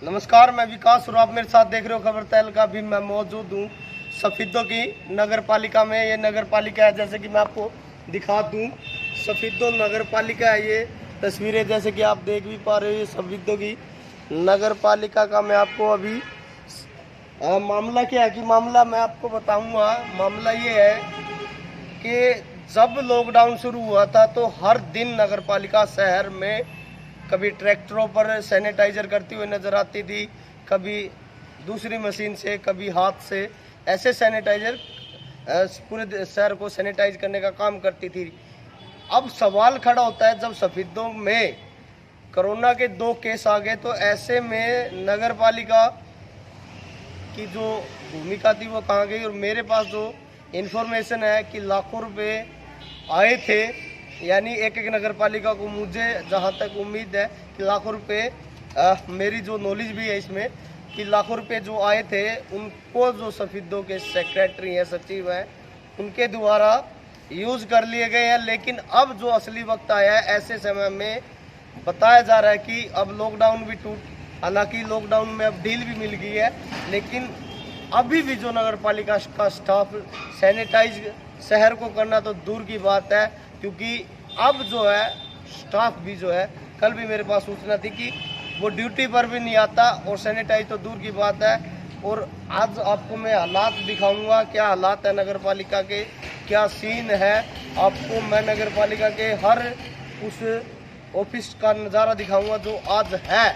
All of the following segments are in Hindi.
नमस्कार, मैं विकास और आप मेरे साथ देख रहे हो खबर तहलका। भी मैं मौजूद हूँ सफीदों की नगर पालिका में। ये नगर पालिका है, जैसे कि मैं आपको दिखा दूँ, सफीदों नगर पालिका है। ये तस्वीरें जैसे कि आप देख भी पा रहे हो, ये सफीदों की नगर पालिका का मैं आपको अभी मामला क्या है कि मामला मैं आपको बताऊँगा। मामला ये है कि जब लॉकडाउन शुरू हुआ था तो हर दिन नगर पालिका शहर में कभी ट्रैक्टरों पर सैनिटाइजर करती हुई नजर आती थी, कभी दूसरी मशीन से, कभी हाथ से। ऐसे सैनिटाइजर पूरे शहर को सैनिटाइज करने का काम करती थी। अब सवाल खड़ा होता है, जब सफीदों में कोरोना के 2 केस आ गए तो ऐसे में नगर पालिका की जो भूमिका थी वो कहाँ गई। और मेरे पास जो इन्फॉर्मेशन है कि लाखों रुपए आए थे, यानी एक एक नगर पालिका को, मुझे जहाँ तक उम्मीद है कि लाखों रुपए, मेरी जो नॉलेज भी है इसमें, कि लाखों रुपए जो आए थे उनको जो सफीदों के सेक्रेटरी हैं, सचिव हैं, उनके द्वारा यूज़ कर लिए गए हैं। लेकिन अब जो असली वक्त आया है, ऐसे समय में बताया जा रहा है कि अब लॉकडाउन भी हालांकि लॉकडाउन में अब ढील भी मिल गई है, लेकिन अभी भी जो नगर पालिका का स्टाफ सैनिटाइज शहर को करना तो दूर की बात है, क्योंकि अब जो है स्टाफ भी जो है, कल भी मेरे पास सूचना थी कि वो ड्यूटी पर भी नहीं आता, और सैनिटाइज तो दूर की बात है। और आज आपको मैं हालात दिखाऊंगा, क्या हालात है नगर पालिका के, क्या सीन है। आपको मैं नगर पालिका के हर उस ऑफिस का नज़ारा दिखाऊंगा जो आज है।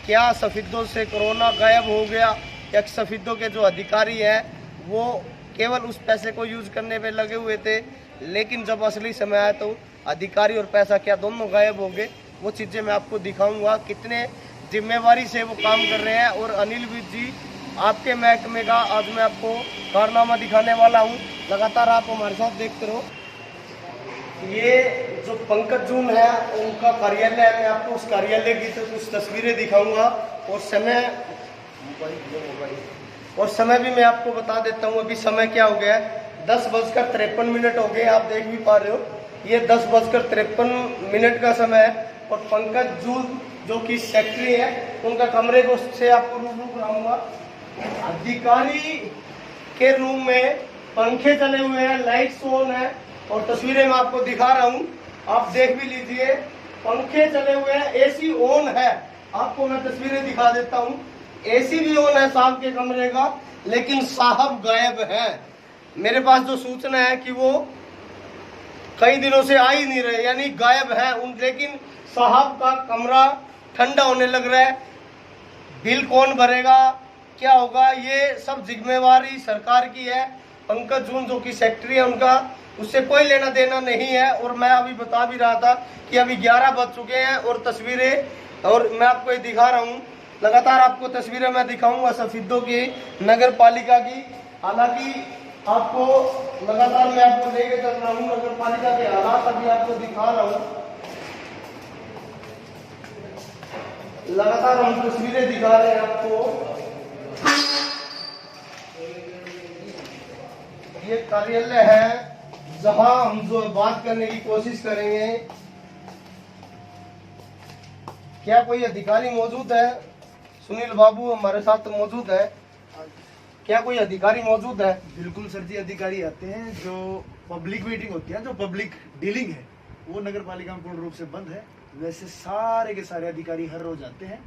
क्या सफीदों से कोरोना गायब हो गया, या सफीदों के जो अधिकारी हैं वो केवल उस पैसे को यूज़ करने पे लगे हुए थे, लेकिन जब असली समय आया तो अधिकारी और पैसा क्या दोनों गायब हो गए। वो चीज़ें मैं आपको दिखाऊंगा, कितने जिम्मेवारी से वो काम कर रहे हैं। और अनिल विज जी, आपके महकमे का आज मैं आपको कारनामा दिखाने वाला हूँ। लगातार आप हमारे साथ देखते रहो। ये जो पंकज जून है उनका कार्यालय है, मैं आपको उस कार्यालय की तो कुछ तस्वीरें दिखाऊंगा। और समय भी मैं आपको बता देता हूँ। अभी समय क्या हो गया है, 10:53 हो गए, आप देख भी पा रहे हो। ये 10:53 का समय है। और पंकज जून जो कि सेक्रेटरी है, उनका कमरे को से आपको रूबरू कराऊंगा। अधिकारी के रूम में पंखे चले हुए हैं, लाइट्स ऑन है, और तस्वीरें मैं आपको दिखा रहा हूँ, आप देख भी लीजिए। पंखे चले हुए हैं, एसी ऑन है, आपको मैं तस्वीरें दिखा देता हूँ। एसी भी ऑन है साहब के कमरे का, लेकिन साहब गायब है। मेरे पास जो सूचना है कि वो कई दिनों से आ ही नहीं रहे, यानी गायब है लेकिन साहब का कमरा ठंडा होने लग रहा है। बिल कौन भरेगा, क्या होगा, ये सब जिम्मेवारी सरकार की है। पंकज जून जो कि सेक्रेटरी है उनका, उससे कोई लेना देना नहीं है। और मैं अभी बता भी रहा था कि अभी 11 बज चुके हैं, और तस्वीरें और मैं आपको ये दिखा रहा हूँ। लगातार आपको तस्वीरें मैं दिखाऊंगा सफीदों की नगर पालिका की। हालांकि आपको लगातार मैं आपको लेके चल रहा हूँ, नगर पालिका के हालात अभी आपको दिखा रहा हूँ। लगातार हम तस्वीरें दिखा रहे हैं आपको। ये कार्यालय है जहां हम जो बात करने की कोशिश करेंगे। क्या कोई अधिकारी मौजूद है? सुनील बाबू हमारे साथ मौजूद है। क्या कोई अधिकारी मौजूद है? बिल्कुल सर जी, अधिकारी आते हैं। जो पब्लिक मीटिंग होती है, जो पब्लिक डीलिंग है, वो नगर पालिका में पूर्ण रूप से बंद है। वैसे सारे के सारे अधिकारी हर रोज आते हैं।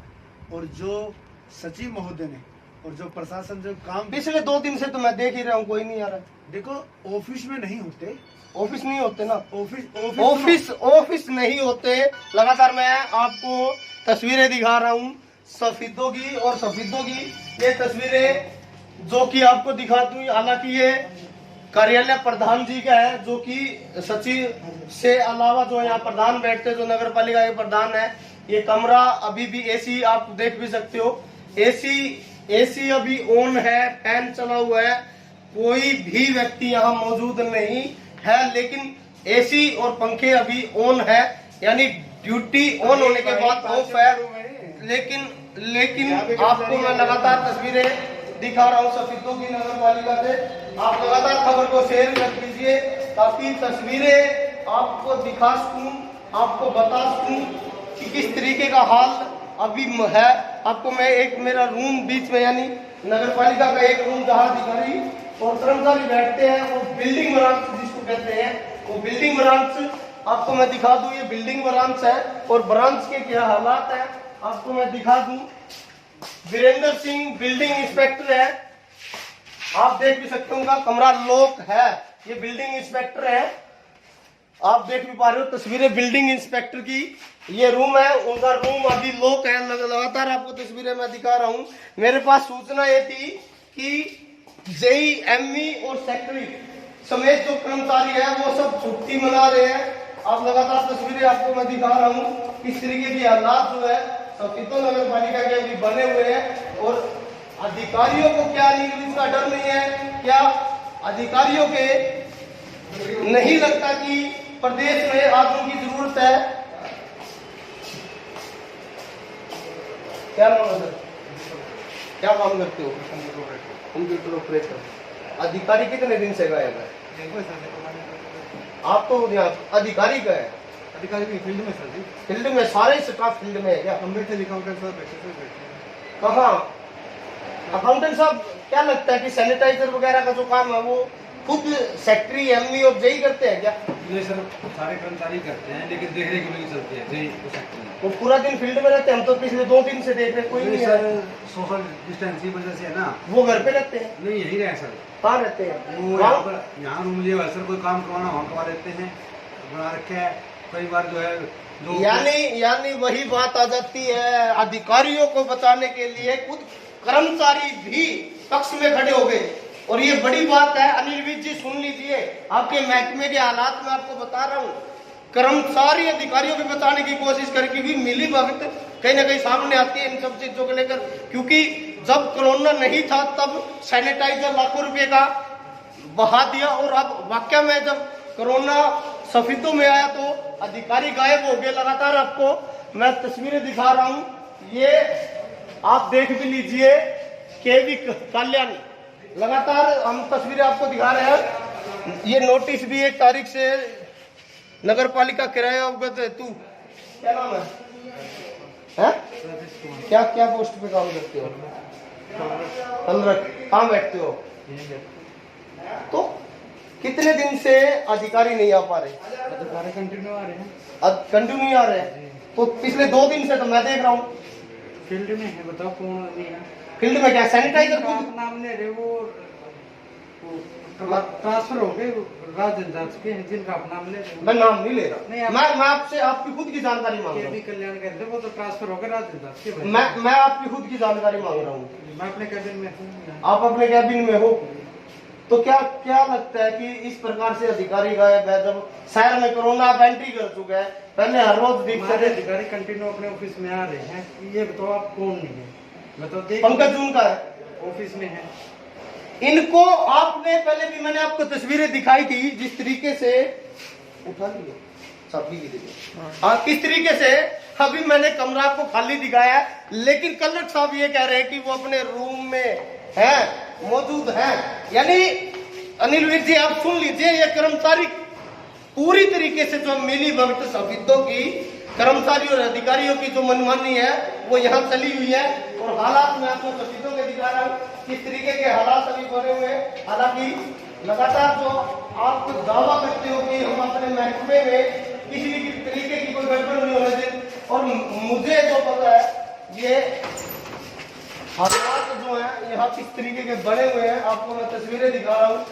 और जो सचिव महोदय ने और जो प्रशासन जो काम, पिछले 2 दिन से तो मैं देख ही रहा हूँ, कोई नहीं आ रहा। देखो, ऑफिस में नहीं होते, ऑफिस नहीं होते ना, ऑफिस नहीं होते। लगातार मैं आपको तस्वीरें दिखा रहा हूँ सफीदों की, और सफीदों की ये तस्वीरें जो कि आपको दिखाती हूँ। हालांकि ये कार्यालय प्रधान जी का है, जो कि सचिव से अलावा जो यहाँ प्रधान बैठते, जो नगर पालिका के प्रधान है। ये कमरा अभी भी एसी, आप देख भी सकते हो, एसी अभी ऑन है, फैन चला हुआ है, कोई भी व्यक्ति यहाँ मौजूद नहीं है, लेकिन एसी और पंखे अभी ऑन है, यानी ड्यूटी ऑन होने के बाद ऑफ है। लेकिन आपको मैं लगातार तस्वीरें दिखा रहा हूँ सफीदों की नगर पालिका से। आप लगातार खबर को शेयर कर दीजिए, ताकि तस्वीरें आपको दिखा सकूं, आपको बता सकूं कि किस तरीके का हाल अभी है। आपको मैं एक मेरा रूम बीच में, यानी नगर पालिका का एक रूम जहाँ अधिकारी और कर्मचारी बैठते हैं, वो बिल्डिंग ब्रांच जिसको कहते हैं, वो बिल्डिंग ब्रांच आपको मैं दिखा दूं। ये बिल्डिंग ब्रांच है और ब्रांच के क्या हालात है आपको मैं दिखा दूं। वीरेंद्र सिंह बिल्डिंग इंस्पेक्टर है, आप देख भी सकते हो, उनका कमरा लॉक है। ये बिल्डिंग इंस्पेक्टर है, आप देख भी पा रहे हो तस्वीरें बिल्डिंग इंस्पेक्टर की। ये रूम है, उनका रूम अभी लॉक है। लगातार आपको तस्वीरें मैं दिखा रहा हूं। मेरे पास सूचना ये थी कि जेई, एमई और सेक्रेटरी समेत जो कर्मचारी है वो सब छुट्टी मना रहे हैं। आप लगातार तस्वीरें आपको मैं दिखा रहा हूँ किस तरीके की हालात जो है सफीदो नगर पालिका के अभी बने हुए हैं। और अधिकारियों को क्या इसका डर नहीं है? क्या अधिकारियों के नहीं लगता कि प्रदेश में आदमी की जरूरत है? क्या नाम है? क्या काम करते हो? Computer operator. अधिकारी कितने दिन से गायब है? आप तो यहाँ अधिकारी का है? अधिकारी भी फील्ड में सर जी। फील्ड में सारे स्टाफ फील्ड में है क्या? अम्बेडकर अकाउंटेंट साहब बैठे। कहाँ अकाउंटेंट साहब? क्या लगता है कि सैनिटाइजर वगैरह का जो काम है वो खुद सेक्रेटरी, एमई और जेई करते हैं क्या? नहीं सर, सारे कर्मचारी करते हैं, लेकिन देख रेख नहीं चलती है जेई को सेक्रेटरी। वो पूरा दिन फील्ड में रहते हैं। हम तो पिछले 2 दिन से देख रहे कोई नहीं सर, है। सोशल डिस्टेंस की वजह से है ना। वो घर पे रहते हैं? नहीं, यही रहे सर। कहाँ रहते हैं? वो यहाँ रूम लिया हुआ है सर, कोई काम करवाना वहाँ करवा देते हैं, बना रखे है। कई बार जो है जो यानी वही बात आ जाती है, अधिकारियों को बचाने के लिए खुद कर्मचारी भी पक्ष में खड़े हो गए। और ये बड़ी बात है। अनिल विज जी सुन लीजिए, आपके महकमे के हालात में आपको बता रहा हूँ। कर्मचारी अधिकारियों को बचाने की कोशिश करे, क्योंकि मिली भगत कहीं ना कहीं सामने आती है इन सब चीजों को लेकर। क्योंकि जब कोरोना नहीं था तब सैनिटाइजर लाखों रुपए का बहा दिया, और अब वाकई में जब कोरोना सफीदों में आया तो अधिकारी गायब हो गए। लगातार आपको मैं तस्वीरें दिखा रहा हूं, ये आप देख भी लीजिए। केवी कल्याणी, लगातार हम तस्वीरें आपको दिखा रहे हैं। ये नोटिस भी 1 तारीख से नगर पालिका किराया अवगत हेतु। क्या नाम है? क्या क्या पोस्ट पे काम करते हो? 15। कहाँ बैठते हो? तो कितने दिन से अधिकारी नहीं आ पा रहे? अधिकारी कंटिन्यू आ रहे हैं। कंटिन्यू आ रहे हैं? तो पिछले 2 दिन से तो मैं देख रहा हूँ फील्ड में है। बताओ कौन नहीं है फील्ड में? क्या सैनिटाइजर खुद नाम ले रहे? वो ट्रांसफर हो गए राजन के, जिनका आप नाम ले रहे हो। मैं नाम नहीं ले रहा। नहीं, मैं आपसे आपकी खुद की जानकारी मांग रहा हूँ। कल्याण कहते हैं, वो तो ट्रांसफर हो गए राजन के। मैं आपकी खुद की जानकारी मांग रहा हूँ। मैं अपने कैबिन में हूँ। आप अपने कैबिन में हो, तो क्या क्या लगता है कि इस प्रकार से अधिकारी गायब है जब शहर में कोरोना आप एंट्री कर चुका है? पहले हर रोज दिखते थे अधिकारी कंटिन्यू अपने ऑफिस में आ रहे हैं। ये बताओ आप कौन नहीं है? बताओ। पंकज उनका है, ऑफिस में है। इनको आपने पहले भी मैंने आपको तस्वीरें दिखाई थी, जिस तरीके से उठा लिया चाबी भी देखिए। हाँ, किस तरीके से अभी मैंने कमरा आपको खाली दिखाया है, लेकिन कलर साहब ये कह रहे हैं कि वो अपने रूम में है, मौजूद है। यानी अनिल वीर जी आप सुन लीजिए, ये कर्मचारी पूरी तरीके से जो मिली भगत सफीदों की, कर्मचारी और अधिकारियों की जो मनमानी है वो यहाँ चली हुई है। और हालात में आपको सफीदों के दिखा रहा हूँ किस तरीके के हालात अभी बने हुए हैं। हालांकि लगातार जो आप दावा करते हो कि हम अपने महकमे में किसी भी तरीके की कोई गड़बड़ नहीं होने दें, और मुझे जो पता है ये हालात जो है यहाँ किस तरीके के बने हुए हैं, आपको मैं तस्वीरें दिखा रहा हूँ।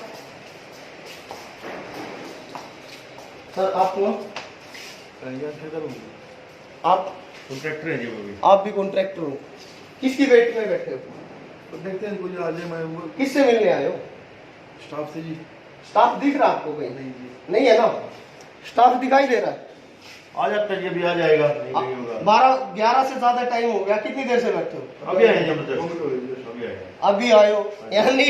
सर आप कौन? आप कॉन्ट्रैक्टर है जी वो भी। आप भी कॉन्ट्रैक्टर हो? किसकी वेट में बैठे हो? तो देखते हैं कोई आ जाए। मैं किससे मिलने आए हो? स्टाफ से जी। स्टाफ दिख रहा आपको कहीं? नहीं जी, नहीं है ना? स्टाफ दिखाई दे रहा है? आ जाता है जी, अभी आ जाएगा। 12-11 से ज्यादा टाइम हो गया। कितनी देर से बैठे हो? अभी आए जब अभी आए हो, यानी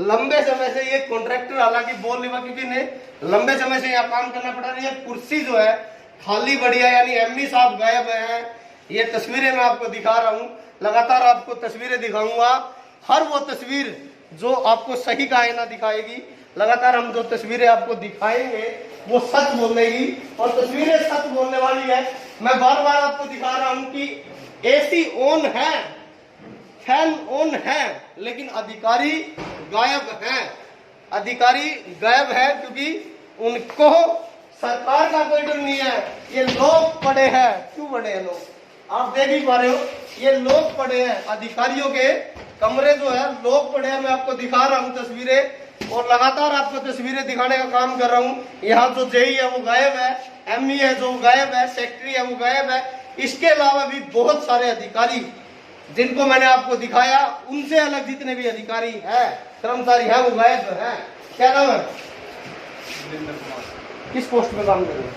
लंबे समय से ये कॉन्ट्रैक्टर, हालांकि बोल नहीं, क्योंकि ने लंबे समय से यहाँ काम करना पड़ा। ये कुर्सी जो है खाली बढ़िया, यानी एमई साहब गायब हैं। ये तस्वीरें मैं आपको दिखा रहा हूँ, लगातार आपको तस्वीरें दिखाऊंगा। हर वो तस्वीर जो आपको सही का आईना दिखाएगी। लगातार हम जो तस्वीरें आपको दिखाएंगे वो सच बोलेगी, और तस्वीरें सच बोलने वाली है। मैं बार बार आपको दिखा रहा हूँ कि एसी ऑन है, फैन ऑन है लेकिन अधिकारी गायब हैं। अधिकारी गायब है क्योंकि उनको सरकार का कोई डर नहीं है। ये लोग पड़े हैं। क्यों पड़े हैं लोग? आप देख ही पा रहे हो, ये लोग पड़े हैं। अधिकारियों के कमरे जो है लोग पड़े हैं। मैं आपको दिखा रहा हूँ तस्वीरें और लगातार आपको तस्वीरें दिखाने का काम कर रहा हूँ। यहाँ जो जेई है वो गायब है, एमई है जो गायब है, सेक्रेटरी है वो गायब है। इसके अलावा भी बहुत सारे अधिकारी जिनको मैंने आपको दिखाया, उनसे अलग जितने भी अधिकारी हैं, कर्मचारी हैं, वो गायब हैं। क्या नाम है? किस पोस्ट पे काम कर रहे हैं?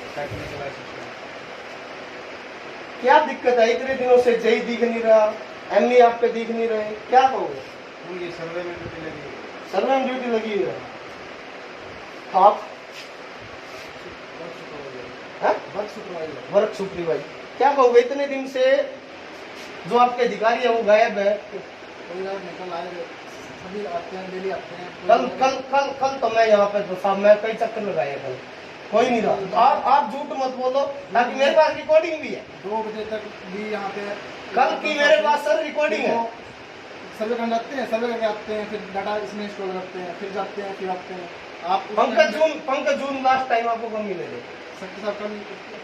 क्या दिक्कत है? इतने दिनों से जेई दिख नहीं रहा, एमई आप पे दिख नहीं रहे, क्या कहोगे? सर्वे में ड्यूटी लगी है। सर्वे में ड्यूटी लगी हुई है। आप वर्क सुपरवाइजर, क्या कहोगे? इतने दिन से जो आपके अधिकारी है वो गायब है। निकल आए, सभी आते हैं, डेली आते हैं। कल कल कल कल तो मैं यहाँ पे तो साहब मैं कई चक्कर लगाए, कल कोई नहीं रहा। आप झूठ मत बोलो, ताकि मेरे पास रिकॉर्डिंग भी है। 2 बजे तक भी यहाँ पे कल की मेरे पास सर रिकॉर्डिंग है। सर्वे करने जाते हैं, सर्वे करके आते हैं, फिर डाटा इसमें स्टोर करते हैं, फिर जाते हैं, फिर आते हैं। आप पंकज जून लास्ट टाइम आपको कब मिले थे? सकते साहब कल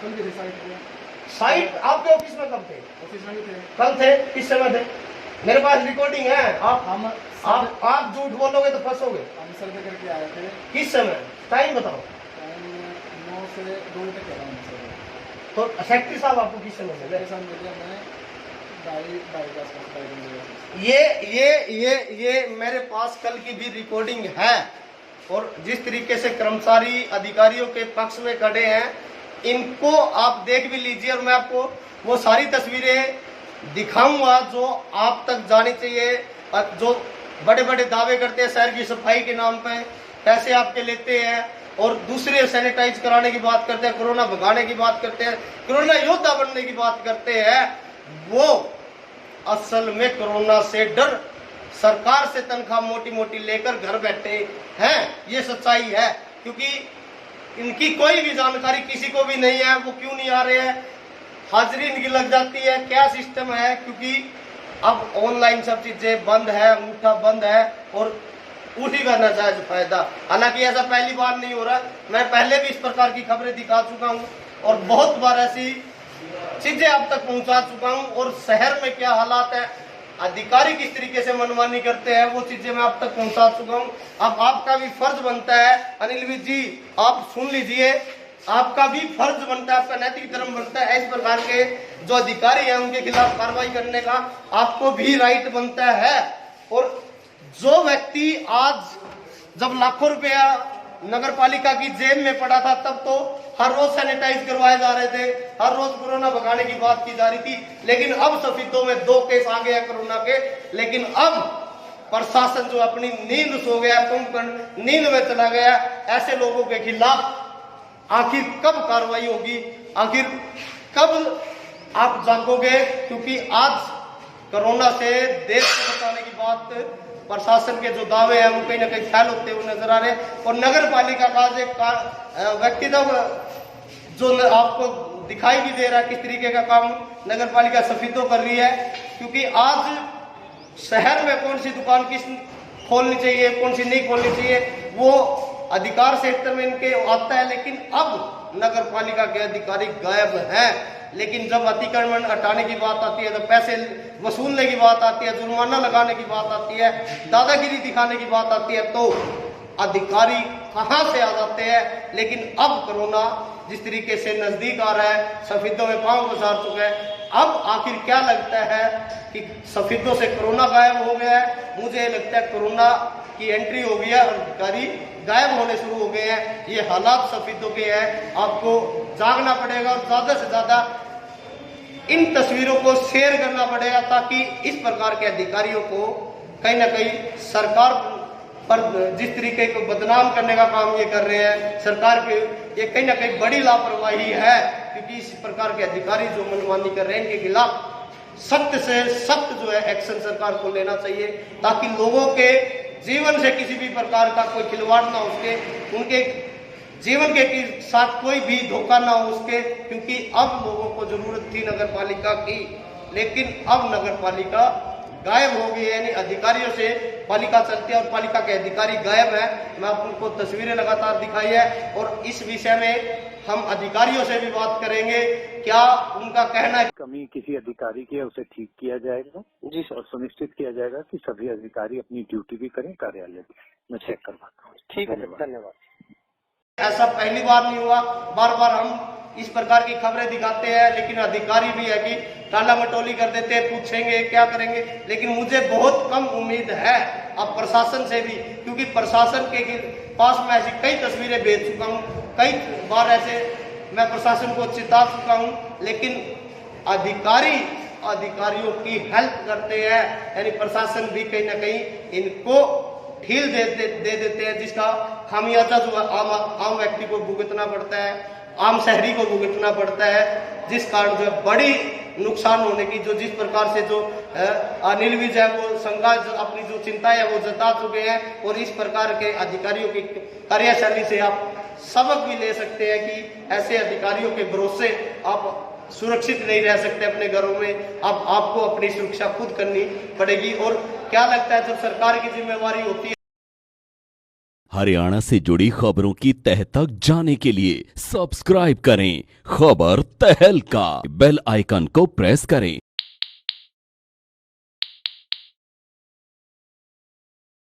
भी थे साइट पे। साइट आपके ऑफिस में कब थे? ऑफिस में भी थे। कल थे? किस समय थे? मेरे पास रिकॉर्डिंग है। हम आप झूठ बोलोगे तो फंसोगे। हम सर्वे करके आए थे। किस समय? टाइम बताओ। 9 से 2 बजे तक कह रहा हूँ सर। तो सेक्रेटरी साहब आपको किस समय मिले? मेरे साथ मिले मैं 2:30 के आसपास, 2:30 ये मेरे पास कल की भी रिकॉर्डिंग है। और जिस तरीके से कर्मचारी अधिकारियों के पक्ष में खड़े हैं, इनको आप देख भी लीजिए और मैं आपको वो सारी तस्वीरें दिखाऊंगा जो आप तक जानी चाहिए। और जो बड़े बड़े दावे करते हैं शहर की सफाई के नाम पे, पैसे आपके लेते हैं और दूसरे सैनिटाइज कराने की बात करते हैं, कोरोना भगाने की बात करते हैं, कोरोना योद्धा बनने की बात करते हैं, वो असल में कोरोना से डर सरकार से तनख्वाह मोटी मोटी लेकर घर बैठे हैं। ये सच्चाई है, क्योंकि इनकी कोई भी जानकारी किसी को भी नहीं है। वो क्यों नहीं आ रहे हैं? हाजिरी इनकी लग जाती है। क्या सिस्टम है? क्योंकि अब ऑनलाइन सब चीजें बंद है, अंगूठा बंद है और उठी का नाजायज फायदा। हालांकि ऐसा पहली बार नहीं हो रहा, मैं पहले भी इस प्रकार की खबरें दिखा चुका हूं और बहुत बार ऐसी चीजें आप तक पहुंचा चुका हूं। और शहर में क्या हालात है, अधिकारी किस तरीके से मनमानी करते हैं, वो चीजें मैं आप तक पहुंचा चुका हूं। अब आपका भी फर्ज बनता है, अनिल विज जी आप सुन लीजिए, आपका भी फर्ज बनता है, आपका नैतिक धर्म बनता है, इस प्रकार के जो अधिकारी हैं उनके खिलाफ कार्रवाई करने का आपको भी राइट बनता है। और जो व्यक्ति आज जब लाखों रुपया नगर पालिका की जेब में पड़ा था, तब तो हर रोज सैनिटाइज करवाए जा रहे थे, हर रोज कोरोना भगाने की बात की जा रही थी। लेकिन अब सफीदों में 2 केस आ गए हैं कोरोना के। लेकिन अब प्रशासन जो अपनी नींद सो गया, कुंभकर्ण नींद में चला गया, ऐसे लोगों के खिलाफ आखिर कब कार्रवाई होगी? आखिर कब आप जागोगे? क्योंकि आज कोरोना से देश को बचाने की बात, प्रशासन के जो दावे हैं वो कहीं ना कहीं फैल होते हुए नजर आ रहे हैं। और नगर पालिका का जो व्यक्तिगत जो आपको दिखाई भी दे रहा है किस तरीके का काम नगर पालिका सफीदों कर रही है। क्योंकि आज शहर में कौन सी दुकान किस खोलनी चाहिए, कौन सी नहीं खोलनी चाहिए, वो अधिकार क्षेत्र में इनके आता है। लेकिन अब नगर पालिका के अधिकारी गायब हैं। लेकिन जब अतिक्रमण हटाने की बात आती है, जब पैसे वसूलने की बात आती है, जुर्माना लगाने की बात आती है, दादागिरी दिखाने की बात आती है, तो अधिकारी कहां से आ जाते हैं। लेकिन अब कोरोना जिस तरीके से नजदीक आ रहा है, सफीदों में पांव पसार चुका है, अब आखिर क्या लगता है कि सफीदों से कोरोना गायब हो गया है? मुझे लगता है कोरोना की एंट्री हो गई है और अधिकारी गायब होने शुरू हो गए हैं। ये हालात सफीदों के हैं। आपको जागना पड़ेगा और ज्यादा से ज्यादा इन तस्वीरों को शेयर करना पड़ेगा, ताकि इस प्रकार के अधिकारियों को कहीं ना कहीं सरकार पर जिस तरीके को बदनाम करने का काम ये कर रहे हैं, सरकार के ये कहीं ना कहीं बड़ी लापरवाही है। क्योंकि इस प्रकार के अधिकारी जो मनमानी कर रहे हैं, इनके खिलाफ सख्त से सख्त जो है एक्शन सरकार को लेना चाहिए, ताकि लोगों के जीवन से किसी भी प्रकार का कोई खिलवाड़ ना हो उसके, उनके जीवन के साथ कोई भी धोखा ना हो उसके। क्योंकि अब लोगों को जरूरत थी नगर पालिका की, लेकिन अब नगर पालिका गायब हो गई है, यानी अधिकारियों से पालिका चलती है और पालिका के अधिकारी गायब है। मैं आपको तस्वीरें लगातार दिखाई है और इस विषय में हम अधिकारियों से भी बात करेंगे, क्या उनका कहना है। कमी किसी अधिकारी की है उसे ठीक किया जाएगा जी सर, और सुनिश्चित किया जाएगा कि सभी अधिकारी अपनी ड्यूटी भी करें कार्यालय में। मैं चेक करवाता हूँ। ठीक है, धन्यवाद। ऐसा पहली बार नहीं हुआ, बार बार हम इस प्रकार की खबरें दिखाते हैं, लेकिन अधिकारी भी है कि टाला मटोली कर देते हैं, पूछेंगे क्या करेंगे। लेकिन मुझे बहुत कम उम्मीद है अब प्रशासन से भी, क्योंकि प्रशासन के पास मैं ऐसी कई तस्वीरें भेज चुका हूँ, कई बार ऐसे मैं प्रशासन को चिता चुका हूँ, लेकिन अधिकारियों की हेल्प करते हैं, यानी प्रशासन भी कहीं ना कहीं इनको ढील दे देते हैं, जिसका खामियाजा जो आम व्यक्ति को भुगतना पड़ता है, आम शहरी को भुगतना पड़ता है, जिस कारण जो बड़ी नुकसान होने की जो जिस प्रकार से जो अनिल विज है वो संघा अपनी जो चिंता है वो जता चुके हैं। और इस प्रकार के अधिकारियों की कार्यशैली से आप सबक भी ले सकते हैं कि ऐसे अधिकारियों के भरोसे आप सुरक्षित नहीं रह सकते अपने घरों में। अब आपको अपनी सुरक्षा खुद करनी पड़ेगी। और क्या लगता है, जब सरकार की जिम्मेवारी होती है। हरियाणा से जुड़ी खबरों की तह तक जाने के लिए सब्सक्राइब करें खबर तहलका, बेल आइकन को प्रेस करें।